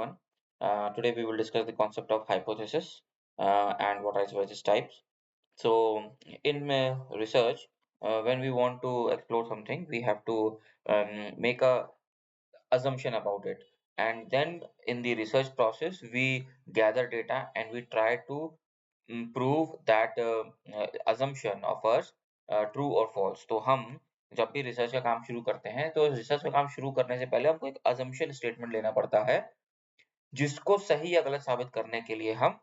everyone. Today we will discuss the concept of hypothesis and what are its various types. So, in research, when we want to explore something, we have to make a assumption about it, and then in the research process, we gather data and we try to prove that assumption of us true or false. तो हम जब भी research का काम शुरू करते हैं, तो रिसर्च का काम शुरू करने से पहले हमको एक assumption स्टेटमेंट लेना पड़ता है, जिसको सही या गलत साबित करने के लिए हम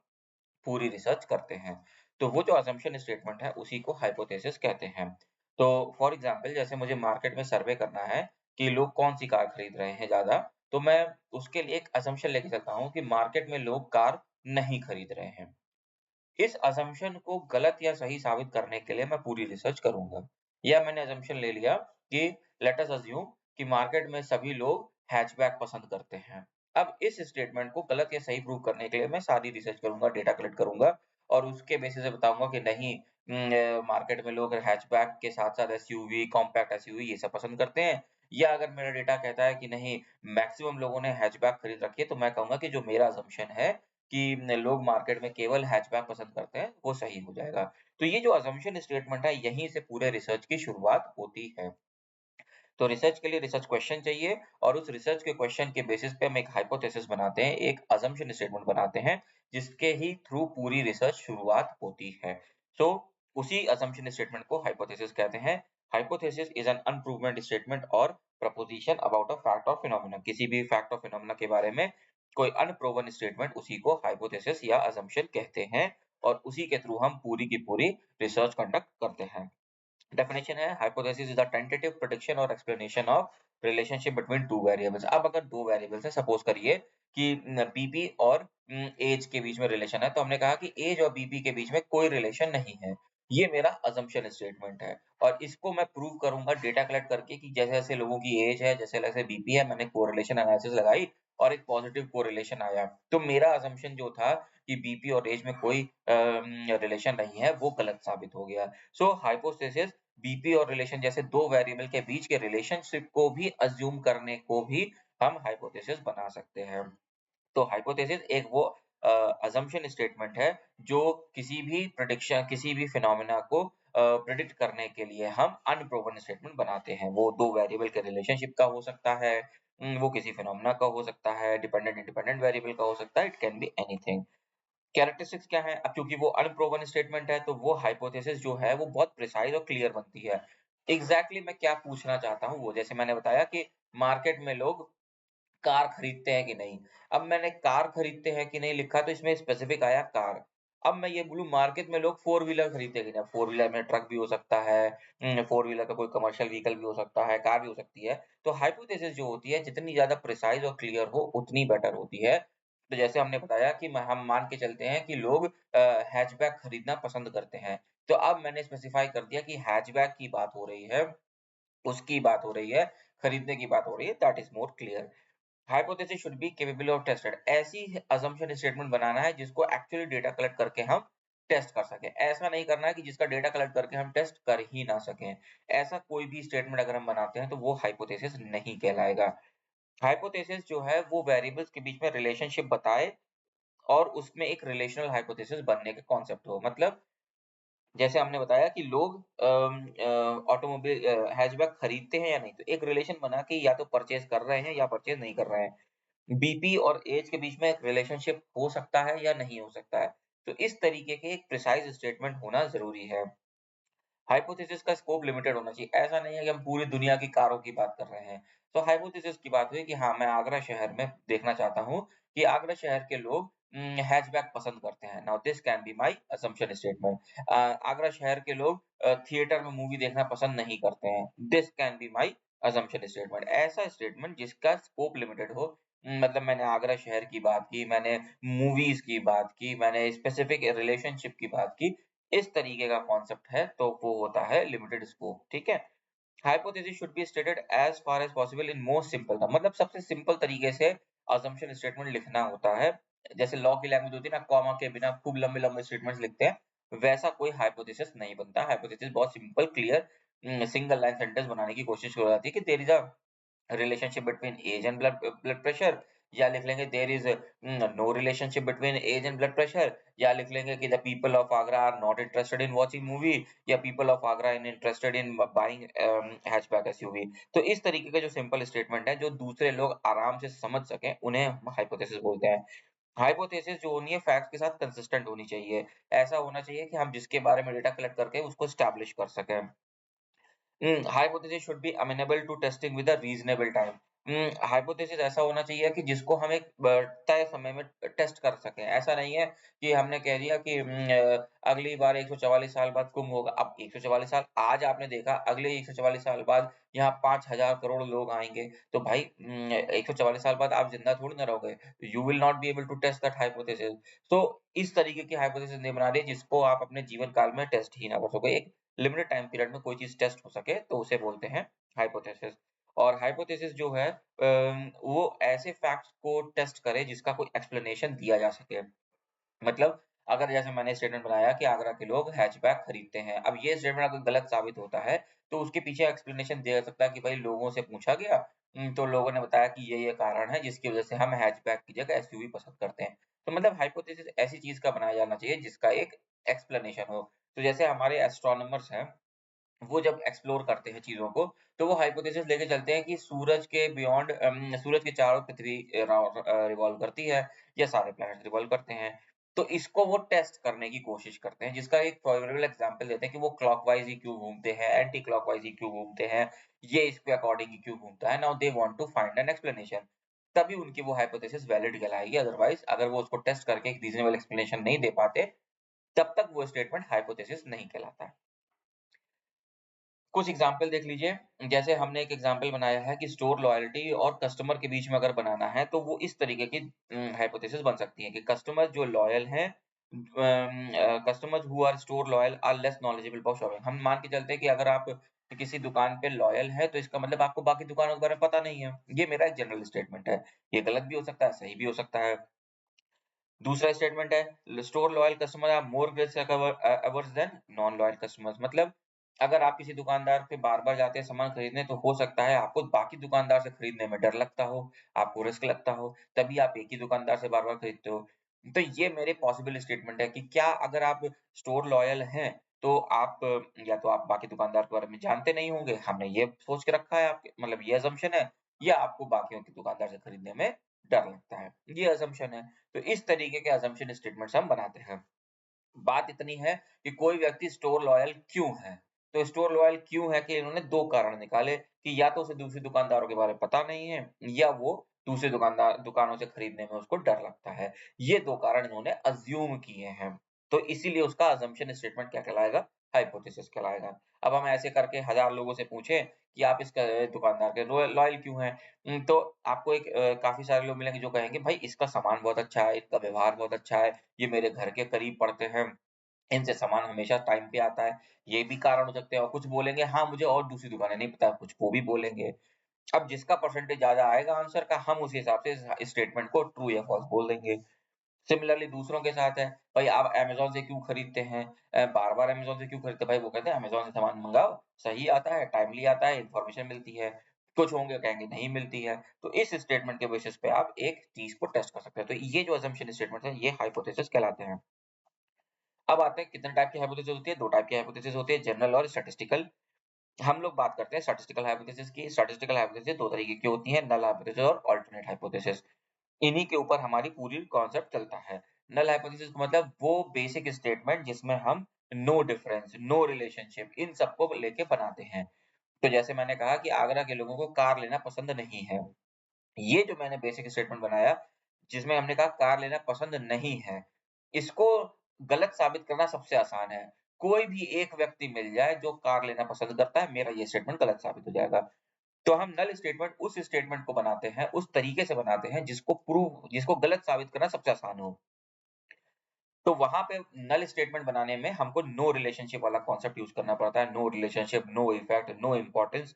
पूरी रिसर्च करते हैं। तो वो जो assumption स्टेटमेंट है, उसी को हाइपोथेसिस कहते हैं। तो फॉर एग्जांपल, जैसे मुझे मार्केट में सर्वे करना है कि लोग कौन सी कार खरीद रहे हैं ज्यादा, तो मैं उसके लिए एक assumption लेके चलता हूँ कि मार्केट में लोग कार नहीं खरीद रहे हैं। इस असम्पशन को गलत या सही साबित करने के लिए मैं पूरी रिसर्च करूंगा। या मैंने असम्पशन ले लिया कि लेट अस अज्यूम कि मार्केट में सभी लोग हैचबैक पसंद करते हैं। अब इस स्टेटमेंट को गलत या सही प्रूव करने के लिए मैं सारी रिसर्च करूंगा, डेटा कलेक्ट करूंगा और उसके बेसिस से बताऊंगा कि नहीं, मार्केट में लोग हैचबैक के साथ साथ एसयूवी, कॉम्पैक्ट एसयूवी ये सब पसंद करते हैं। या अगर मेरा डेटा कहता है कि नहीं, मैक्सिमम लोगों ने हैचबैक खरीद रखी है, तो मैं कहूंगा कि जो मेरा असम्पशन है कि लोग मार्केट में केवल हैचबैक पसंद करते हैं, वो सही हो जाएगा। तो ये जो असम्पशन स्टेटमेंट है, यहीं से पूरे रिसर्च की शुरुआत होती है। तो रिसर्च के लिए रिसर्च क्वेश्चन चाहिए और उस रिसर्च के क्वेश्चन के बेसिस पे हम एक हाइपोथेसिस बनाते हैं, एक असम्पशन स्टेटमेंट बनाते हैं, जिसके ही थ्रू पूरी रिसर्च शुरुआत होती है। सो उसी असम्पशन स्टेटमेंट को हाइपोथेसिस कहते हैं। हाइपोथेसिस इज एन अनप्रूवमेंट स्टेटमेंट और प्रपोजिशन अबाउट अ फैक्ट और फिनोमेना। किसी भी फैक्ट और फिनोमेना के बारे में कोई अनप्रूवन स्टेटमेंट, उसी को हाइपोथेसिस या असम्पशन कहते हैं और उसी के थ्रू हम पूरी की पूरी रिसर्च कंडक्ट करते हैं। डेफिनेशन है, hypothesis is the tentative prediction और explanation of relationship between two variables. अब अगर दो वेरिएबल्स है, सपोज करिए कि बीपी और एज के बीच में रिलेशन है, तो हमने कहा कि एज और बीपी के बीच में कोई रिलेशन नहीं है। ये मेरा अजम्पशन स्टेटमेंट है और इसको मैं प्रूव करूंगा डेटा कलेक्ट करके कि जैसे जैसे लोगों की एज है, जैसे जैसे बीपी है, मैंने कोरिलेशन एनालिसिस लगाई और एक पॉजिटिव कोरिलेशन आया। तो मेरा अजम्पशन जो था कि बीपी और एज में कोई रिलेशन नहीं है, वो गलत साबित हो गया। सो हाइपोथेसिस बीपी और रिलेशन जैसे दो वेरिएबल के बीच के रिलेशनशिप को भी अज्यूम करने को भी हम हाइपोथेसिस बना सकते हैं। तो हाइपोथेसिस एक वो अजम्पशन स्टेटमेंट है जो किसी भी प्रेडिक्शन, किसी भी फिनोमेना को प्रेडिक्ट करने के लिए हम अनप्रूवन स्टेटमेंट बनाते हैं। वो दो वेरिएबल के रिलेशनशिप का हो सकता है, वो किसी फिनोमेना का हो सकता है, डिपेंडेंट इंडिपेंडेंट वेरिएबल का हो सकता है, it can be anything. Characteristics क्या है? अब क्योंकि वो अनप्रूवन स्टेटमेंट है, तो वो हाइपोथेसिस जो है वो बहुत प्रिसाइज और क्लियर बनती है। एग्जैक्टली मैं क्या पूछना चाहता हूँ, वो जैसे मैंने बताया कि मार्केट में लोग कार खरीदते हैं कि नहीं। अब मैंने कार खरीदते हैं कि नहीं लिखा, तो इसमें स्पेसिफिक आया कार। अब मैं ये बोलूं मार्केट में लोग फोर व्हीलर खरीदते हैं कि नहीं। फोर व्हीलर में ट्रक भी हो सकता है, फोर व्हीलर का कोई कमर्शियल व्हीकल भी हो सकता है, कार भी हो सकती है। तो हाइपोथेसिस जो होती है, जितनी ज्यादा प्रिसाइज और क्लियर हो, उतनी बेटर होती है। तो जैसे हमने बताया कि हम मान के चलते हैं कि लोग हैचबैक खरीदना पसंद करते हैं। तो अब मैंने स्पेसिफाई कर दिया कि हैचबैक की बात हो रही है, उसकी बात हो रही है, खरीदने की बात हो रही है। That is more clear. Hypothesis should be capable of tested. ऐसी असम्पशन स्टेटमेंट बनाना है जिसको एक्चुअली डेटा कलेक्ट करके हम टेस्ट कर सकें। ऐसा नहीं करना है कि जिसका डेटा कलेक्ट करके हम टेस्ट कर ही ना सकें। ऐसा कोई भी स्टेटमेंट अगर हम बनाते हैं, तो वो हाइपोथेसिस नहीं कहलाएगा। हाइपोथेसिस जो है वो वेरिएबल्स के बीच में रिलेशनशिप बताए और उसमें एक रिलेशनल हाइपोथेसिस बनने का कॉन्सेप्ट हो। मतलब जैसे हमने बताया कि लोग ऑटोमोबाइल हैचबैक खरीदते हैं या नहीं, तो एक रिलेशन बना के या तो परचेज कर रहे हैं या परचेज नहीं कर रहे हैं। बीपी और एज के बीच में एक रिलेशनशिप हो सकता है या नहीं हो सकता है। तो इस तरीके के एक प्रिसाइज स्टेटमेंट होना जरूरी है। हाइपोथेसिस का स्कोप लिमिटेड होना चाहिए। ऐसा नहीं है कि हम पूरी दुनिया की कारों की बात कर रहे हैं। तो हाइपोथेसिस की बात हुई कि हाँ, मैं आगरा शहर में देखना चाहता हूँ कि आगरा शहर के लोग हैचबैक पसंद करते हैं। Now this can be my assumption statement. Agra शहर के लोग थिएटर में मूवी देखना पसंद नहीं करते हैं। This can be my assumption statement. ऐसा स्टेटमेंट जिसका स्कोप लिमिटेड हो। मतलब मैंने आगरा शहर की बात की, मैंने मूवीज की बात की, मैंने स्पेसिफिक रिलेशनशिप की बात की, इस तरीके का कॉन्सेप्ट है, तो वो होता है लिमिटेड स्कोप। ठीक है। Hypothesis should be stated as far as possible in most simple term. मतलब सबसे सिंपल तरीके से असम्पशन स्टेटमेंट लिखना होता है। जैसे लॉ की लैंग्वेज होती है ना, कॉमा के बिना खूब लंबे लंबे स्टेटमेंट्स लिखते हैं, वैसा कोई हाइपोथेसिस नहीं बनता। हाइपोथेसिस बहुत simple, clear, single line sentence बनाने की कोशिश हो जाती है कि there is a relationship between age and blood pressure, या लिख लेंगे there is no relationship between age and blood pressure, या लिख लेंगे कि the people of Agra are not interested in watching movie, या people of Agra in interested in buying hatchback SUV. तो इस तरीके के जो सिंपल स्टेटमेंट है जो दूसरे लोग आराम से समझ सकें, उन्हें हम हाइपोथेसिस बोलते हैं। हाइपोथेसिस जो होनी है फैक्ट के साथ कंसिस्टेंट होनी चाहिए। ऐसा होना चाहिए कि हम जिसके बारे में डेटा कलेक्ट करके उसको एस्टैब्लिश कर सकें। Hypothesis should be amenable to testing with a reasonable time. Hypothesis ऐसा होना चाहिए कि जिसको हम एक तय समय में टेस्ट कर सकें। ऐसा नहीं है कि हमने कह दिया कि अगली बार 144 साल बाद कुंभ होगा। अब 144 साल आज आपने देखा, अगले 144 साल बाद यहाँ 5,000 करोड़ लोग आएँगे। तो भाई 144 साल बाद आप ज़िंदा थोड़ी ना रहोगे। You will not be able to test that hypothesis. तो इस तरीके की हाइपोथेसिस नहीं बनानी जिसको आप अपने जीवन काल में टेस्ट ही ना कर सको। एक लिमिटेड टाइम पीरियड में कोई चीज़ टेस्ट हो सके तो उसे बोलते हैं हाइपोथेसिस। और हाइपोथेसिस जो है वो ऐसे फैक्ट्स को टेस्ट करे जिसका कोई एक्सप्लेनेशन दिया जा सके। मतलब अगर जैसे मैंने स्टेटमेंट बनाया कि आगरा के लोग हैचबैक खरीदते हैं। अब ये स्टेटमेंट अगर गलत साबित होता है, तो उसके पीछे एक्सप्लेनेशन दिया जा सकता है कि भाई लोगों से पूछा गया, तो लोगों ने बताया कि ये कारण है जिसकी वज़ह से हम हैचबैक की जगह एसयूवी पसंद करते हैं। तो मतलब हाइपोथेसिस ऐसी चीज़ का बनाया जाना चाहिए जिसका एक एक्सप्लेनेशन हो। तो जैसे हमारे एस्ट्रोनॉमर्स हैं, वो जब एक्सप्लोर करते हैं चीज़ों को, तो वो हाइपोथेसिस लेके चलते हैं कि सूरज के बियॉन्ड सूरज के चारों पृथ्वी रिवॉल्व करती है या सारे प्लैनेट्स रिवॉल्व करते हैं। तो इसको वो टेस्ट करने की कोशिश करते हैं, जिसका एक फेवरेबल एग्ज़ाम्पल देते हैं कि वो क्लॉकवाइज़ ही क्यों घूमते हैं, एंटी क्लॉकवाइज़ ही क्यों घूमते हैं, ये इसके अकॉर्डिंग ही क्यों घूमता है। Now they want to find an explanation. तभी उनकी वो हाइपोथेसिस वैलिड कहलाएगी, अदरवाइज़ अगर वो उसको टेस्ट करके एक रीज़नेबल एक्सप्लेनेशन नहीं दे पाते, तब तक वो स्टेटमेंट हाइपोथेसिस नहीं कहलाता है। कुछ एग्जाम्पल देख लीजिए, जैसे हमने एक एग्जाम्पल बनाया है कि स्टोर लॉयल्टी और कस्टमर के बीच में अगर बनाना है, तो वो इस तरीके की हाइपोथेसिस बन सकती है कि कस्टमर जो लॉयल हैं, customers who are store loyal are less knowledgeable about shopping. हम मान के चलते हैं कि अगर आप किसी दुकान पे लॉयल है, तो इसका मतलब आपको बाकी दुकानों के बारे में पता नहीं है। ये मेरा एक जनरल स्टेटमेंट है। ये गलत भी हो सकता है, सही भी हो सकता है। दूसरा स्टेटमेंट है store loyal customer are more risk averse than non loyal customers. मतलब अगर आप किसी दुकानदार पे बार-बार जाते हैं सामान खरीदने, तो हो सकता है आपको बाकी दुकानदार से खरीदने में डर लगता हो, आपको रिस्क लगता हो, तभी आप एक ही दुकानदार से बार-बार खरीदते हो। तो ये मेरे पॉसिबल स्टेटमेंट है कि क्या अगर आप स्टोर लॉयल हैं, तो आप या तो आप बाकी दुकानदार के बारे में जानते नहीं होंगे, हमने ये सोच के रखा है आपके मतलब ये असम्पशन है, या आपको बाकियों के दुकानदार से खरीदने में डर लगता है, ये असम्पशन है। तो इस तरीके के असम्पशन स्टेटमेंट्स हम बनाते हैं। बात इतनी है कि कोई व्यक्ति स्टोर लॉयल क्यों है? तो स्टोर लॉयल क्यों है कि इन्होंने 2 कारण निकाले कि या तो उसे दूसरे दुकानदारों के बारे में पता नहीं है, या वो दूसरे दुकानों से खरीदने में उसको डर लगता है। ये 2 कारण इन्होंने अज़्यूम किए हैं। तो इसीलिए उसका असम्पशन स्टेटमेंट क्या कहलाएगा? हाइपोथेसिस कहलाएगा। अब हम ऐसे करके 1000 लोगों से पूछें कि आप इस दुकानदार के लॉयल क्यों हैं? तो आपको एक काफ़ी सारे लोग मिलेंगे जो कहेंगे भाई इसका सामान बहुत अच्छा है, इसका व्यवहार बहुत अच्छा है, ये मेरे घर के करीब पड़ते हैं, इनसे सामान हमेशा टाइम पे आता है। ये भी कारण हो सकते हैं, और कुछ बोलेंगे हाँ, मुझे और दूसरी दुकानें नहीं पता, कुछ वो भी बोलेंगे। अब जिसका परसेंटेज ज़्यादा आएगा आंसर का, हम उस हिसाब से इस स्टेटमेंट को ट्रू या फॉल्स बोल देंगे। सिमिलरली दूसरों के साथ है, भाई आप अमेज़न से क्यों खरीदते हैं? बार-बार अमेज़न से क्यों खरीदते हैं? भाई वो कहते हैं अमेज़न से सामान मँगाओ, सही आता है, टाइमली आता है, इन्फॉर्मेशन मिलती है। कुछ होंगे कहेंगे नहीं मिलती है। तो इस स्टेटमेंट के बेसिस पे आप एक चीज़ को टेस्ट कर सकते हैं। तो ये जो असम्पशन स्टेटमेंट्स हैं, ये हाइपोथेसिस कहलाते हैं। अब आते हैं कितने टाइप की हाइपोथेसिस होती है? 2 टाइप की हाइपोथेसिस होती है, जनरल और स्टैटिस्टिकल। हम लोग बात करते हैं स्टैटिस्टिकल हाइपोथेसिस की। स्टैटिस्टिकल हाइपोथेसिस 2 तरीके की होती हैं, नल हाइपोथेसिस और अल्टरनेट हाइपोथेसिस। इन्हीं के ऊपर हमारी पूरी कॉन्सेप्ट चलता है। नल हाइपोथेसिस का मतलब वो बेसिक स्टेटमेंट जिसमें हम नो डिफरेंस, नो रिलेशनशिप इन सबको लेके बनाते हैं। तो जैसे मैंने कहा कि आगरा के लोगों को कार लेना पसंद नहीं है। ये जो मैंने बेसिक स्टेटमेंट बनाया, जिसमें हमने कहा कार लेना पसंद नहीं है, इसको गलत साबित करना सबसे आसान है। कोई भी एक व्यक्ति मिल जाए जो कार लेना पसंद करता है, मेरा ये स्टेटमेंट गलत साबित हो जाएगा। तो हम नल स्टेटमेंट उस स्टेटमेंट को बनाते हैं, उस तरीके से बनाते हैं जिसको गलत साबित करना सबसे आसान हो। तो वहाँ पे नल स्टेटमेंट बनाने में हमको नो रिलेशनशिप वाला कॉन्सेप्ट यूज़ करना पड़ता है। No relationship, no effect, no importance.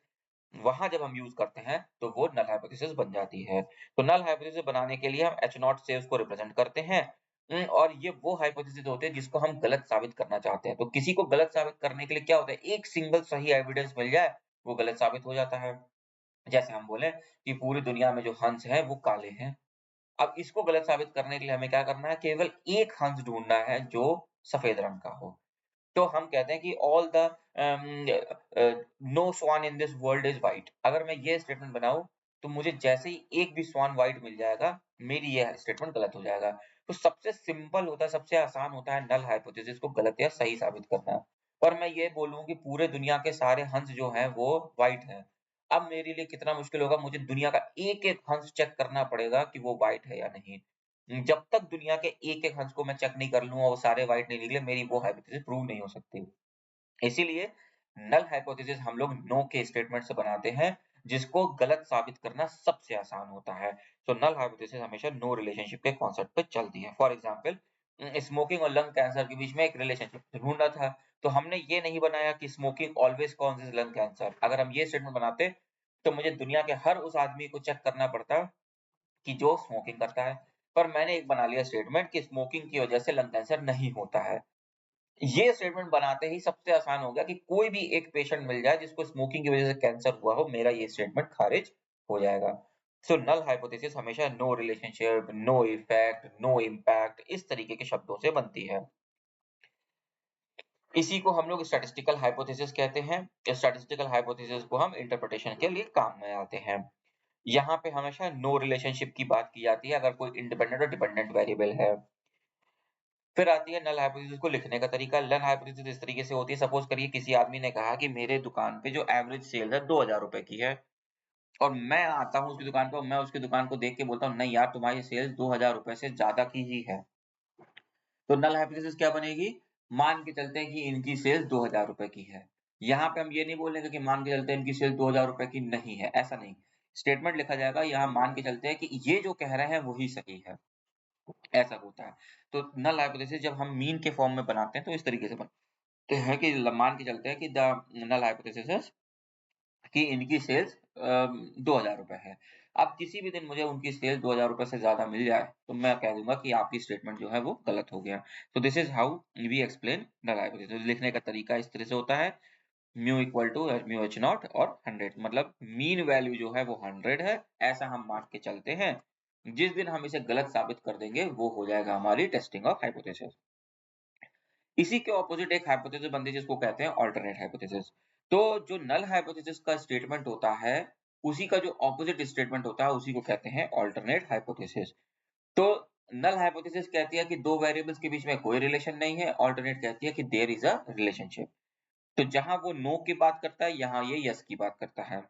वहाँ जब हम यूज़ करते हैं, तो वो नल हाइपोथेसिस बन जाती है। तो नल हाइपोथेसिस बनाने के लिए हम एच नॉट से उसको रिप्रेजेंट करते हैं। और ये वो हाइपोथेसिस होते हैं जिसको हम गलत साबित करना चाहते हैं। तो किसी को गलत साबित करने के लिए क्या होता है, एक सिंगल सही एविडेंस मिल जाए, वो गलत साबित हो जाता है। जैसे हम बोले कि पूरी दुनिया में जो हंस हैं, वो काले हैं। अब इसको गलत साबित करने के लिए हमें क्या करना है, केवल एक हंस ढूंढना है जो सफेद रंग का हो। तो हम कहते हैं कि all the no swan in this world is white. अगर मैं ये स्टेटमेंट बनाऊं तो मुझे जैसे ही एक भी स्वान व्हाइट मिल जाएगा, मेरी ये स्टेटमेंट गलत हो जाएगा। तो सबसे सिंपल होता है, सबसे आसान होता है नल हाइपोथेसिस को गलत या सही साबित करना। और मैं ये बोलूं कि पूरे दुनिया के सारे हंस जो हैं वो व्हाइट हैं। अब मेरे लिए कितना मुश्किल होगा, मुझे दुनिया का एक एक हंस चेक करना पड़ेगा कि वो व्हाइट है या नहीं। जब तक दुनिया के एक एक हंस को मैं चेक नहीं कर लूं और वो सारे व्हाइट नहीं निकले, मेरी वो हाइपोथेसिस प्रूव नहीं हो सकती। इसीलिए नल हाइपोथेसिस हम लोग नो के स्टेटमेंट से बनाते हैं, जिसको गलत साबित करना सबसे आसान होता है। तो नल हाइपोथेसिस हमेशा नो रिलेशनशिप के कॉन्सेप्ट पे चलती है। फॉर एग्जांपल, स्मोकिंग और लंग कैंसर के बीच में एक रिलेशनशिप ढूंढना था, तो हमने ये नहीं बनाया कि smoking always causes lung cancer. अगर हम ये स्टेटमेंट बनाते तो मुझे दुनिया के हर उस आदमी को चेक करना पड़ता कि जो स्मोकिंग करता है। पर मैंने एक बना लिया स्टेटमेंट कि स्मोकिंग की वजह से लंग कैंसर नहीं होता है। ये स्टेटमेंट बनाते ही सबसे आसान हो गया कि कोई भी एक पेशेंट मिल जाए जिसको स्मोकिंग की वजह से कैंसर हुआ हो, मेरा ये स्टेटमेंट खारिज हो जाएगा। सो नल हाइपोथेसिस हमेशा no relationship, no effect, no impact इस तरीके के शब्दों से बनती है। इसी को हम लोग स्टैटिस्टिकल हाइपोथेसिस कहते हैं। स्टैटिस्टिकल हाइपोथेसिस को हम इंटरप्रिटेशन के लिए काम में आते हैं। यहाँ पे हमेशा नो रिलेशनशिप की बात की जाती है अगर कोई इंडिपेंडेंट और डिपेंडेंट वेरिएबल है। फिर आती है नल हाइपोथेसिस को लिखने का तरीका। नल हाइपोथेसिस इस तरीके से होती है, सपोज करिए किसी आदमी ने कहा कि मेरे दुकान पे जो एवरेज सेल है 2000 रुपए की है, और मैं आता हूँ उसकी दुकान पे और मैं उसकी दुकान को देख के बोलता हूँ नहीं यार तुम्हारी सेल्स 2000 रुपए से ज्यादा की ही है। तो नल हाइपोथेसिस क्या बनेगी, मान के चलते हैं कि इनकी सेल्स 2000 रुपए की है। यहाँ पे हम ये नहीं बोलेंगे कि मान के चलते हैं इनकी सेल्स 2000 रुपए की नहीं है, ऐसा नहीं। स्टेटमेंट लिखा जाएगा, यहाँ मान के चलते हैं कि ये जो कह रहे हैं वही सही है, ऐसा होता है। तो नल हाइपोथेसिस जब हम मीन के फॉर्म में बनाते हैं तो इस तरीके से बनते हैं कि मान के चलते हैं कि द नल हाइपोथेसिस इज कि इनकी सेल्स 2000 रुपए है। अब किसी भी दिन मुझे उनकी सेल 2000 रुपए से ज्यादा मिल जाए तो मैं कह दूंगा कि आपकी स्टेटमेंट जो है वो गलत हो गया। तो this is how we explain null hypothesis. लिखने का तरीका इस तरह से होता है, mu equal to mu H not और 100, मतलब मीन वैल्यू जो है वो 100 है, ऐसा हम मान के चलते हैं। जिस दिन हम इसे गलत साबित कर देंगे वो हो जाएगा हमारी टेस्टिंग ऑफ हाइपोथेसिस। इसी के ऑपोजिट एक हाइपोथेसिस बनती है जिसको कहते हैं अल्टरनेट हाइपोथेसिस। तो जो नल हाइपोथेसिस का स्टेटमेंट होता है, उसी का जो ऑपोजिट स्टेटमेंट होता है उसी को कहते हैं अल्टरनेट हाइपोथेसिस। तो नल हाइपोथेसिस कहती है कि दो वेरिएबल्स के बीच में कोई रिलेशन नहीं है, अल्टरनेट कहती है कि देयर इज अ रिलेशनशिप। तो जहां वो नो की बात करता है, यहाँ ये यस की बात करता है।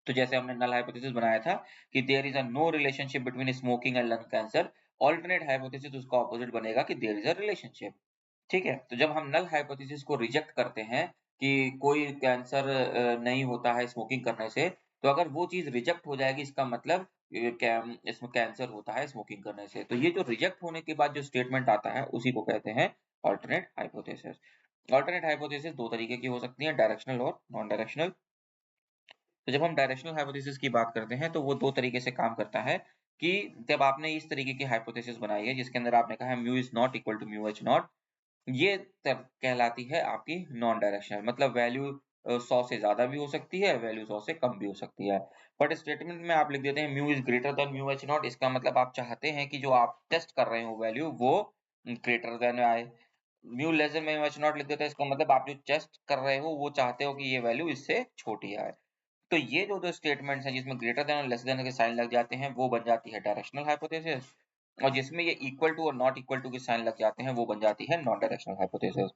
तो जैसे हमने नल हाइपोथेसिस बनाया था कि there is a no relationship between smoking and lung cancer, alternate hypothesis उसका ऑपोजिट बनेगा कि देयर इज अ रिलेशनशिप। ठीक है, तो जब हम नल हाइपोथेसिस को रिजेक्ट करते हैं कि कोई कैंसर नहीं होता है स्मोकिंग करने से, तो अगर वो चीज रिजेक्ट हो जाएगी इसका मतलब इसमें कैंसर होता है स्मोकिंग करने से। तो ये जो रिजेक्ट होने के बाद जो स्टेटमेंट आता है उसी को कहते हैं अल्टरनेट हाइपोथेसिस। अल्टरनेट हाइपोथेसिस दो तरीके की हो सकती है, डायरेक्शनल और नॉन डायरेक्शनल। तो जब हम डायरेक्शनल हाइपोथेसिस की बात करते हैं तो वो दो तरीके से काम करता है कि जब आपने इस तरीके की हाइपोथेसिस बनाई है जिसके अंदर आपने कहा है mu is not equal to mu H not, ये तब कहलाती है आपकी नॉन डायरेक्शनल, मतलब वैल्यू 100 से ज्यादा भी हो सकती है, वैल्यू 100 से कम भी हो सकती है। बट स्टेटमेंट में आप लिख देते हैं mu is greater than mu H not, इसका मतलब आप चाहते हैं कि जो आप टेस्ट कर रहे हो वैल्यू वो ग्रेटर देन आए। Mu less than mu H not लिख देते हैं, इसका मतलब आप जो टेस्ट कर रहे हो वो चाहते हो कि ये वैल्यू इससे छोटी आए। तो ये जो दो स्टेटमेंट्स हैं जिसमें ग्रेटर देन और लेस देन के साइन लग जाते हैं वो बन जाती है डायरेक्शनल हाइपोथेसिस, और जिसमें ये इक्वल टू और नॉट इक्वल टू के साइन लग जाते हैं वो बन जाती है नॉन डायरेक्शनल हाइपोथेसिस।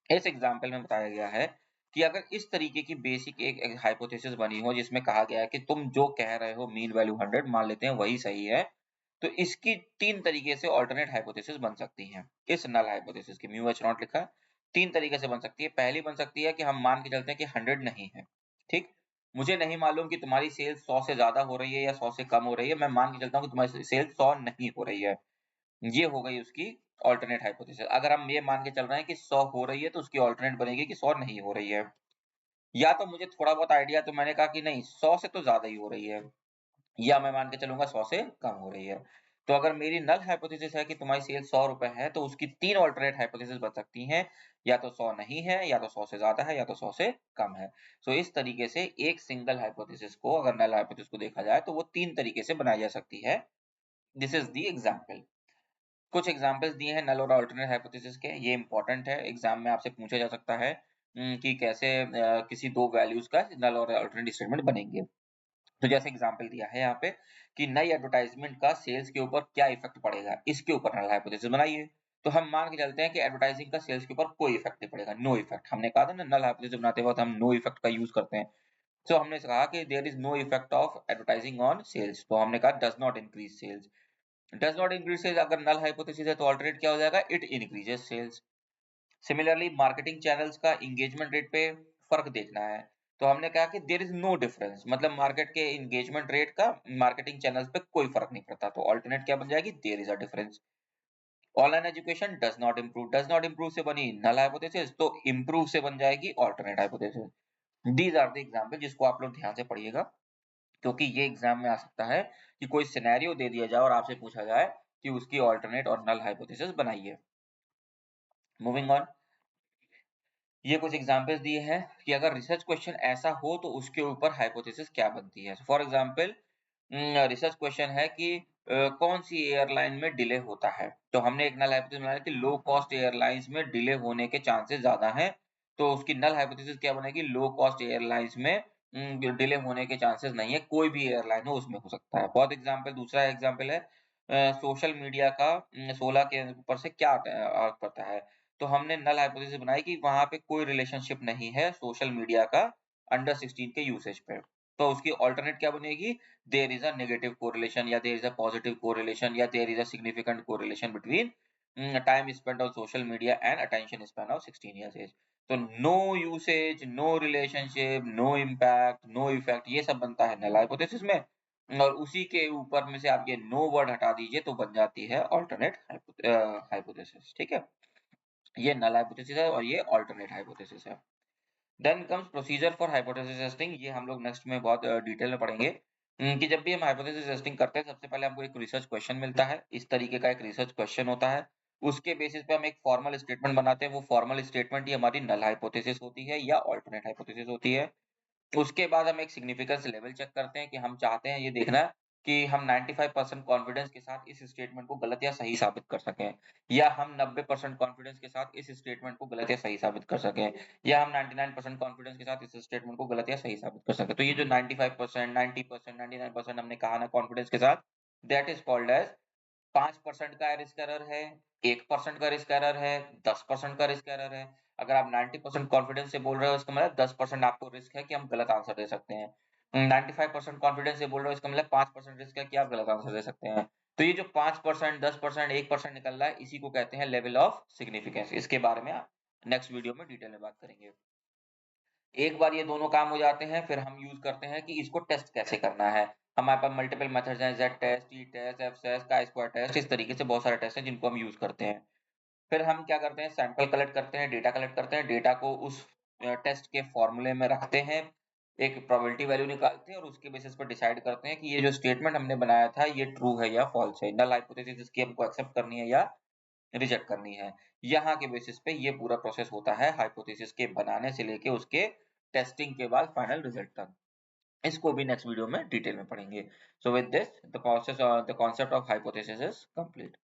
इस एग्जांपल में बताया गया है कि अगर इस तरीके की बेसिक एक हाइपोथेसिस बनी हो जिसमें कहा गया है कि तुम जो कह रहे हो मीन वैल्यू 100 मान लेते हैं वही सही है, तो इसकी तीन तरीके से ऑल्टरनेट हाइपोथेसिस बन सकती हैं। इस नल हाइपोथेसिस की म्यू एच नॉट लिखा है, तीन तरीके से बन सकती है। पहली बन सकती है कि हम मान के चलते हैं कि 100 नहीं है, ठीक, मुझे नहीं मालूम कि तुम्हारी सेल्स 100 से ज्यादा हो रही है या 100 से कम हो रही है, मैं मान के चलता हूँ कि तुम्हारी सेल्स 100 नहीं हो रही है। ये हो गई उसकी ऑल्टरनेट हाइपोथेसिस। अगर हम ये मान के चल रहे हैं कि 100 हो रही है तो उसकी ऑल्टरनेट बनेगी कि 100 नहीं हो रही है। या तो मुझे थोड़ा बहुत आइडिया, तो मैंने कहा कि नहीं 100 से तो ज्यादा ही हो रही है, या मैं मान के चलूंगा 100 से कम हो रही है। तो अगर मेरी नल हाइपोथेसिस है कि तुम्हारी सेल 100 रुपए है तो उसकी तीन ऑल्टरनेट हाइपोथेसिस बन सकती हैं, या तो 100 नहीं है, या तो 100 से ज्यादा है, या तो 100 से कम है। सो इस तरीके से एक सिंगल हाइपोथेसिस को, अगर नल हाइपोथेसिस को देखा जाए तो वो तीन तरीके से बनाई जा सकती है। This is the example. कुछ एग्जाम्पल्स दिए हैं नल और अल्टरनेट हाइपोथेसिस के, ये इंपॉर्टेंट है, एग्जाम में आपसे पूछा जा सकता है कि कैसे किसी दो वैल्यूज का नल और अल्टरनेट स्टेटमेंट बनेंगे। तो जैसे एग्जांपल दिया है यहाँ पे कि नई एडवर्टाइजमेंट का सेल्स के ऊपर क्या इफेक्ट पड़ेगा, इसके ऊपर नल हाइपोथेसिस बनाइए। तो हम मान के चलते हैं कि एडवर्टाइजिंग का सेल्स के ऊपर कोई इफेक्ट नहीं पड़ेगा, नो इफेक्ट। हमने कहा था ना नल हाइपोथेसिस बनाते वक्त हम नो इफेक्ट का यूज करते हैं। तो हमने कहा कि there is no effect of advertising on sales, तो हमने कहा does not increase sales. Does not increase sales अगर नल हाइपोथेसिस है तो ऑल्टरनेट क्या हो जाएगा, it increases sales. Similarly marketing channels का एंगेजमेंट रेट पे फर्क देखना है, तो हमने कहा कि देयर इज नो डिफरेंस, मतलब मार्केट के एंगेजमेंट रेट का मार्केटिंग चैनल्स पे कोई फर्क नहीं पड़ता, तो ऑल्टरनेट क्या बन जाएगी, there is a difference. Online education does not improve से बनी नल हाइपोथेसिस, तो इम्प्रूव से बन जाएगी alternate hypothesis. These are the example जिसको आप लोग ध्यान से पढ़िएगा, क्योंकि ये एग्जाम में आ सकता है कि कोई सिनेरियो दे दिया जाए और आपसे पूछा जाए कि उसकी ऑल्टरनेट और नल हाइपोथेसिस बनाइए। मूविंग ऑन, ये कुछ एग्जांपल्स दिए हैं कि अगर रिसर्च क्वेश्चन ऐसा हो तो उसके ऊपर हाइपोथेसिस क्या बनती है। फॉर एग्जांपल रिसर्च क्वेश्चन है कि कौन सी एयरलाइन में डिले होता है, तो हमने एक नल हाइपोथेसिस बनाया कि लो कॉस्ट एयरलाइंस में डिले होने के चांसेस ज्यादा हैं, तो उसकी नल हाइपोथेसिस क्या बनेगी, लो कॉस्ट एयरलाइंस में डिले होने के चांसेस नहीं है, कोई भी एयरलाइन हो उसमें हो सकता है। बहुत एग्जांपल, दूसरा एग्जांपल है सोशल मीडिया का 16 के ऊपर से क्या अर्थ पड़ता है, तो हमने नल हाइपोथेसिस बनाई कि वहां पे कोई रिलेशनशिप नहीं है सोशल मीडिया का अंडर 16 के यूसेज पे, तो उसकी ऑल्टरनेट क्या बनेगी, there is a negative correlation या there is a positive correlation या there is a significant correlation between time spent on social media and attention span of 16 years age. तो no usage, no relationship, no impact, no effect, ये सब बनता है null hypothesis में, और उसी के ऊपर में से आप ये नो वर्ड हटा दीजिए तो बन जाती है ऑल्टरनेट हाइपोथेसिस। ठीक है, ये नल हाइपोथेसिस है और ये अल्टरनेट हाइपोथेसिस है। Then comes procedure for hypothesis testing, ये हम लोग नेक्स्ट में बहुत डिटेल में पढ़ेंगे कि जब भी हम हाइपोथेसिस टेस्टिंग करते हैं सबसे पहले हमको एक रिसर्च क्वेश्चन मिलता है, इस तरीके का एक रिसर्च क्वेश्चन होता है, उसके बेसिस पे हम एक फॉर्मल स्टेटमेंट बनाते हैं, वो फॉर्मल स्टेटमेंट ही हमारी नल हाइपोथेसिस होती है या अल्टरनेट हाइपोथेसिस होती है। उसके बाद हम एक सिग्निफिकेंस लेवल चेक करते हैं कि हम चाहते हैं ये देखना कि हम 95% कॉन्फिडेंस के साथ इस स्टेटमेंट को गलत या सही साबित कर सकें, या हम 90% कॉन्फिडेंस के साथ इस स्टेटमेंट को गलत या सही साबित कर सकें, या हम 99% कॉन्फिडेंस के साथ इस स्टेटमेंट को गलत या सही साबित कर सकें। तो ये जो 95%, 90%, 99% हमने कहा ना कॉन्फिडेंस के साथ, दैट इज कॉल्ड एज 5% का रिस्क एरर है, 1% का रिस्क एरर है, 10% का रिस्क एरर है। अगर आप 90% कॉन्फिडेंस से बोल रहे हो इसका मतलब 10% आपको रिस्क है कि हम गलत आंसर दे सकते हैं। 95% कॉन्फिडेंस से बोल रहे हो इसका मतलब 5% रिस्क है कि आप गलत आंसर दे सकते हैं। तो ये जो 5%, 10%, 1% निकल रहा है, इसी को कहते हैं लेवल ऑफ सिग्निफिकेंस। इसके बारे में नेक्स्ट वीडियो में डिटेल में बात करेंगे। एक बार ये दोनों काम हो जाते हैं फिर हम यूज करते हैं कि इसको टेस्ट कैसे करना है। हमारे पास मल्टीपल मेथड्स हैं, Z test, T test, F test, chi square test, इस तरीके से बहुत सारे टेस्ट हैं जिनको हम यूज करते हैं। फिर हम क्या करते हैं, सैंपल कलेक्ट करते हैं, डेटा कलेक्ट करते हैं, डेटा को उस टेस्ट के फॉर्मूले में रखते हैं, एक प्रोबेबिलिटी वैल्यू निकालते हैं और उसके बेसिस पर डिसाइड करते हैं कि ये जो स्टेटमेंट हमने बनाया था ये ट्रू है या फॉल्स है, नल हाइपोथेसिस इसकी हमको एक्सेप्ट करनी है या रिजेक्ट करनी है। यहाँ के बेसिस पे ये पूरा प्रोसेस होता है हाइपोथेसिस के बनाने से लेके उसके टेस्टिंग के बाद फाइनल रिजल्ट तक। इसको भी नेक्स्ट वीडियो में डिटेल में पढ़ेंगे। So with this the process, the concept of hypothesis is complete.